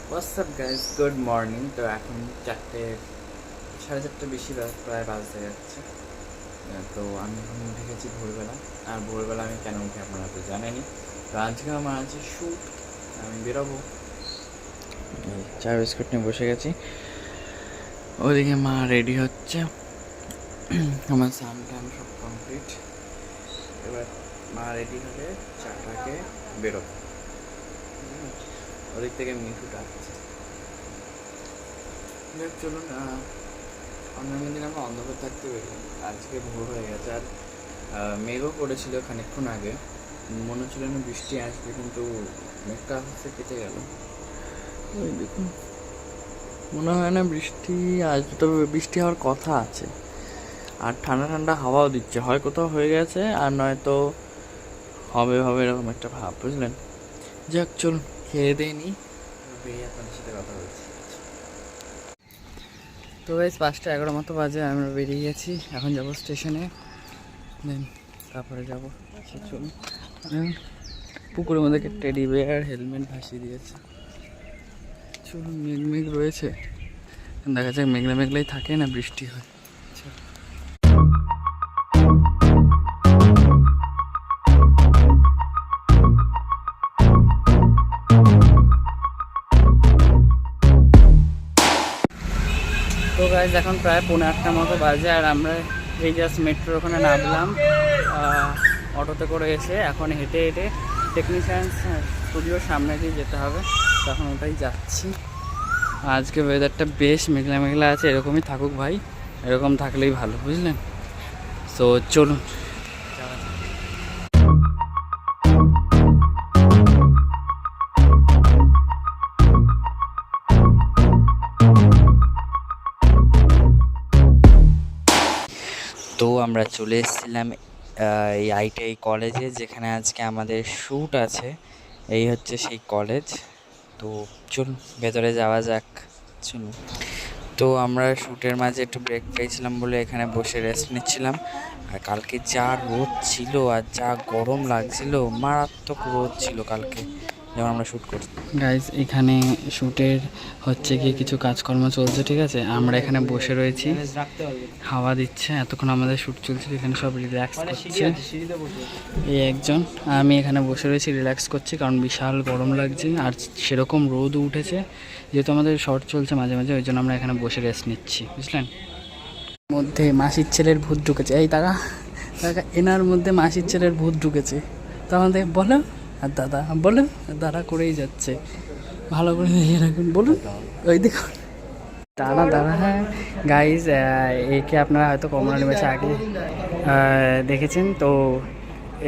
WhatsApp guys, good morning. তো এখন 4:30 বেশি প্রায় বাজতে যাচ্ছে। তো আমি এখন উঠে গেছি ভোরবেলা। আর ভোরবেলা আমি কেন উঠি আপনারা তো জানেনই। তো আজকে আমার আছে শ্যুট, আমি বেরোবো। চা বিস্কুট নিয়ে বসে গেছি। ওদিকে মা রেডি হচ্ছে, আমার স্নান টান সব কমপ্লিট। এবার মা রেডি হলে চাটাকে বেরোবো। ওদিক থেকে মিঠুটা আসছে। চলুন, অন্যান্য দিন আমরা অন্ধকার থাকতে বেরোলাম, আজকে ভোর হয়ে গেছে। আর মেঘও করেছিল খানিকক্ষণ আগে, মনে হচ্ছিল না বৃষ্টি আসবে, কিন্তু মেঘটা হচ্ছে কেটে গেল। ওই দেখুন, মনে হয় না বৃষ্টি আসবে, তবে বৃষ্টি হওয়ার কথা আছে। আর ঠান্ডা ঠান্ডা হাওয়াও দিচ্ছে, হয় কোথাও হয়ে গেছে আর নয়তো হবে হবে এরকম একটা ভাব, বুঝলেন। যাক চলুন, খেয়ে দিয়ে নিই, আপনাদের সাথে কথা বলছি। তো গাইস 5:11 মতো বাজে, আমরা বেরিয়ে গেছি। এখন যাবো স্টেশনে, দেন তারপরে যাবো। চলুন, পুকুরের মধ্যে টেডি বিয়ার হেলমেট ভাসিয়ে দিয়েছে। চলুন, মেঘ রয়েছে, দেখা যাক। মেঘলা মেঘলাই থাকে না, বৃষ্টি হয়। তো গাইজ এখন প্রায় 8:15 মতো বাজে, আর আমরা এই জাস্ট মেট্রোর ওখানে নামলাম। অটোতে করে এসে এখন হেঁটে হেঁটে টেকনিশিয়ান স্টুডিওর সামনে দিয়ে যেতে হবে। তখন ওটাই যাচ্ছি। আজকে ওয়েদারটা বেশ মেঘলা মেঘলা আছে, এরকমই থাকুক ভাই, এরকম থাকলেই ভালো, বুঝলেন। তো চলুন। তো আমরা চলে এসেছিলাম এই ITI কলেজে, যেখানে আজকে আমাদের শ্যুট আছে। এই হচ্ছে সেই কলেজ। তো চলুন ভেতরে যাওয়া যাক, চলুন। তো আমরা শ্যুটের মাঝে একটু ব্রেক পেয়েছিলাম বলে এখানে বসে রেস্ট নিচ্ছিলাম। আর কালকে যা রোদ ছিল আর যা গরম লাগছিল, মারাত্মক রোদ ছিল কালকে যখন আমরা শ্যুট করছি। গাইজ, এখানে শ্যুটের হচ্ছে কি কিছু কাজকর্ম চলছে, ঠিক আছে। আমরা এখানে বসে রয়েছি, হাওয়া দিচ্ছে। এতক্ষণ আমাদের শ্যুট চলছিল, এখানে সব রিল্যাক্স করছে। এই একজন, আমি এখানে বসে রয়েছি, রিল্যাক্স করছি, কারণ বিশাল গরম লাগছে আর সেরকম রোদও উঠেছে। যেহেতু আমাদের শর্ট চলছে মাঝে মাঝে, ওই জন্য আমরা এখানে বসে রেস্ট নিচ্ছি, বুঝলেন। মধ্যে মাসির ছেলের ভূত ঢুকেছে, এই তারা এনার মধ্যে মাসির ছেলের ভূত ঢুকেছে। তখন থেকে বলো আর দাদা, বলো দাদা করেই যাচ্ছে। ভালো করে দেখে রাখুন, বলুন। ওই দেখুন, দাদা। হ্যাঁ গাইজ, একে আপনারা হয়তো কমলা নিমেষে আগে দেখেছেন। তো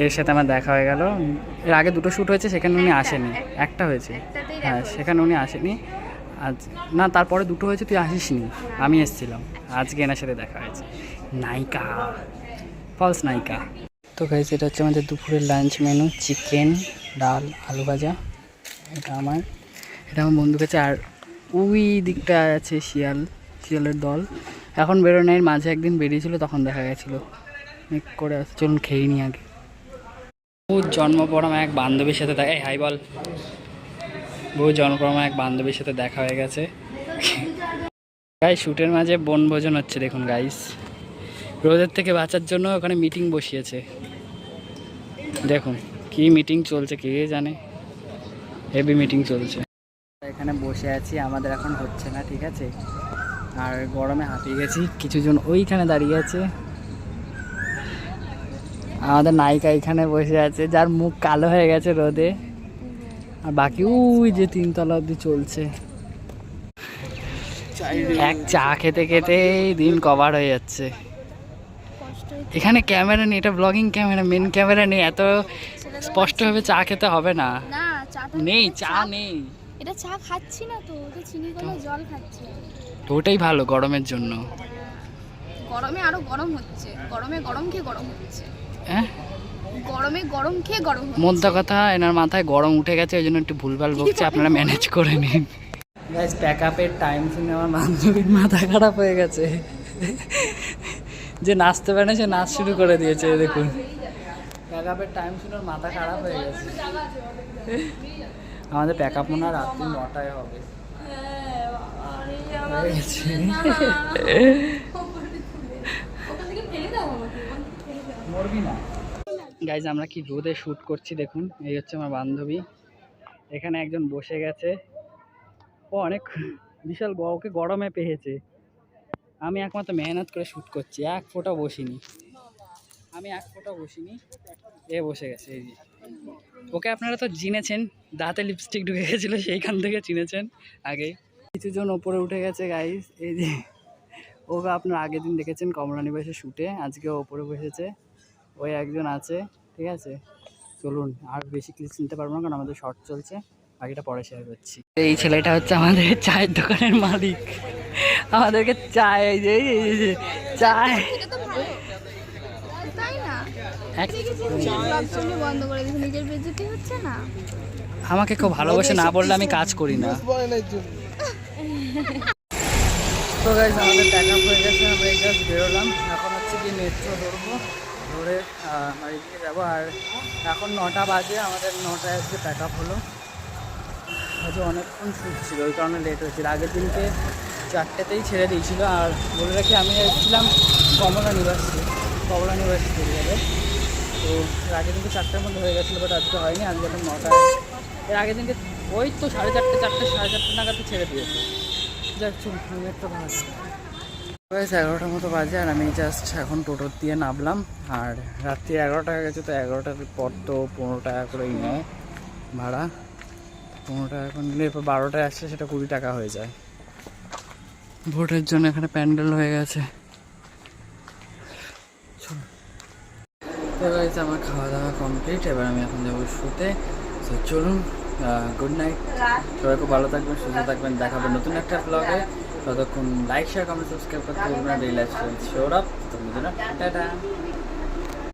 এর সাথে আমার দেখা হয়ে গেল। এর আগে 2টো শ্যুট হয়েছে, সেখানে উনি আসেনি। একটা হয়েছে, হ্যাঁ, সেখানে উনি আসেনি। আজ না, তারপরে 2টো হয়েছে, তুই আসিসনি, আমি এসেছিলাম। আজকে এনার সাথে দেখা হয়েছে। নায়িকা, ফলস নায়িকা। তো গাইজ, এটা হচ্ছে আমাদের দুপুরের লাঞ্চ মেনু। চিকেন, ডাল, আলু ভাজা। এটা আমার বন্ধু কাছে। আর ওই দিকটা আছে শিয়ালের দল। এখন বেরোয়, এর মাঝে একদিন বেরিয়েছিল, তখন দেখা গেছিলো করে আসছে। চলুন খেয়ে নিই আগে। বহু জন্মপরমা এক বান্ধবীর সাথে দেখা, হাই বল। বহু জন্মপরমা এক বান্ধবীর সাথে দেখা হয়ে গেছে। গাইস, শ্যুটের মাঝে বনভোজন হচ্ছে, দেখুন গাইস। রোদের থেকে বাঁচার জন্য ওখানে মিটিং বসিয়েছে, দেখুন কি মিটিং চলছে কে জানে, হেভি মিটিং চলছে। এখানে বসে আছি, আমাদের এখন হচ্ছে না, ঠিক আছে। আর গরমে হাঁপিয়ে গেছি। কিছুজন ওইখানে দাঁড়িয়ে আছে। আমাদের নায়িকা এখানে বসে আছে, যার মুখ কালো হয়ে গেছে রোদে। আর বাকি ওই যে 3তলা অবধি চলছে। এক চা খেতে খেতে দিন কভার হয়ে যাচ্ছে। এখানে ক্যামেরা নেই, এটা ব্লগিং ক্যামেরা, মেন ক্যামেরা নেই, এত স্পষ্টভাবে চা খেতে হবে না। নেই, চা নেই। এটা চা খাচ্ছি না তো, ওটা চিনি গুলো জল খাচ্ছি। তো ওটাই ভালো গরমের জন্য। গরমে আরো গরম হচ্ছে, গরমে গরম খেয়ে গরম হচ্ছে। হ্যাঁ, গরমে গরম খেয়ে গরম হচ্ছে। মোদ্দা কথা, এনার মাথায় গরম উঠে গেছে, ওই জন্য একটু ভুলভাল বকছে, আপনারা ম্যানেজ করে নিন। গাইস, প্যাক আপের টাইম শুনে আমার বান্ধবীর মাথা খারাপ হয়ে গেছে। যে নাচতে পারে না, সে নাচ শুরু করে দিয়েছে, দেখুন। প্যাক আপের টাইম শুনে মাথা খারাপ হয়ে গেছে। আমাদের প্যাক আপ মনে হয় রাত্রি 9টায় হবে। হয়ে গেছে। মরবি না গাইজ, আমরা কি রোদে শ্যুট করছি দেখুন। এই হচ্ছে আমার বান্ধবী, এখানে একজন বসে গেছে, ও অনেক বিশাল ওকে গরমে পেয়েছে। আমি একমাত্র মেহনত করে শ্যুট করছি, এক ফোঁটা বসিনি, এ বসে গেছে। এই যে ওকে আপনারা তো চিনেছেন, দাঁতে লিপস্টিক ঢুকে গেছিলো সেইখান থেকে চিনেছেন আগেই। কিছুজন ওপরে উঠে গেছে গাইজ, এই যে ওকে আপনারা আগের দিন দেখেছেন কমলা নিবাসের শ্যুটে, আজকে ওপরে বসেছে। ওই একজন আছে, ঠিক আছে। চলুন, আর বেশি ক্লিপস নিতে পারবো না কারণ আমাদের শর্ট চলছে, বাকিটা পরে শেয়ার করছি। এই ছেলেটা হচ্ছে আমাদের চায়ের দোকানের মালিক, আমাদেরকে চায় এই যে চায় এটা তো ভালো, তাই না? এক- বন্ধ করে দিয়েছে, নিজের বেজতি হচ্ছে না। আমাকে খুব ভালোবাসে, না বললে আমি কাজ করি না। তো গাইস, আমাদের প্যাক আপ হয়ে গেছে, আমরা এই জাস্ট বেরোলাম। এখন হচ্ছে কি মেট্রো ধরবো, ধরে বাড়ি দিকে যাবো। আর এখন 9টা বাজে, আমাদের 9টায় আজকে প্যাক আপ হলো। আজকে অনেকক্ষণ শ্যুট ছিল, ওই কারণে লেট হয়েছিল। আগের দিনকে 4টেতেই ছেড়ে দিয়েছিল। আর বলে রাখি, আমি এসেছিলাম কমলা ইউনিভার্সিটি থেকে। তো এর আগের দিনকে 4টার মধ্যে হয়ে গেছিলো, বাট আজকে হয়নি। আজকে এখন 9টায়, এর আগের দিনকে ওই তো 4:30 নাগাদ ছেড়ে দিয়েছে। যাক চুল, একটা ভালো 11টার মতো বাজে। আর আমি জাস্ট এখন টোটোর দিয়ে নামলাম। আর রাত্রি 11টা হয়ে গেছে, তো 11টার পর তো 15 টাকা করেই নেয় ভাড়া। 15 টাকা করে নিলে এরপর 12টায় আসলে সেটা 20 টাকা হয়ে যায়। ভোটের জন্য এখানে প্যান্ডেল হয়ে গেছে। তো গাইস, আমার খাওয়া দাওয়া কমপ্লিট, এবার আমি এখন যাবো শুতে। তো চলুন, গুড নাইট, সবাই খুব ভালো থাকবেন, সুস্থ থাকবেন, দেখাবেন নতুন একটা ব্লগে। ততক্ষণ লাইক শেয়ার কমেন্ট সাবস্ক্রাইব করতে ভুলবেন না। Daily lifestyle show up, tata.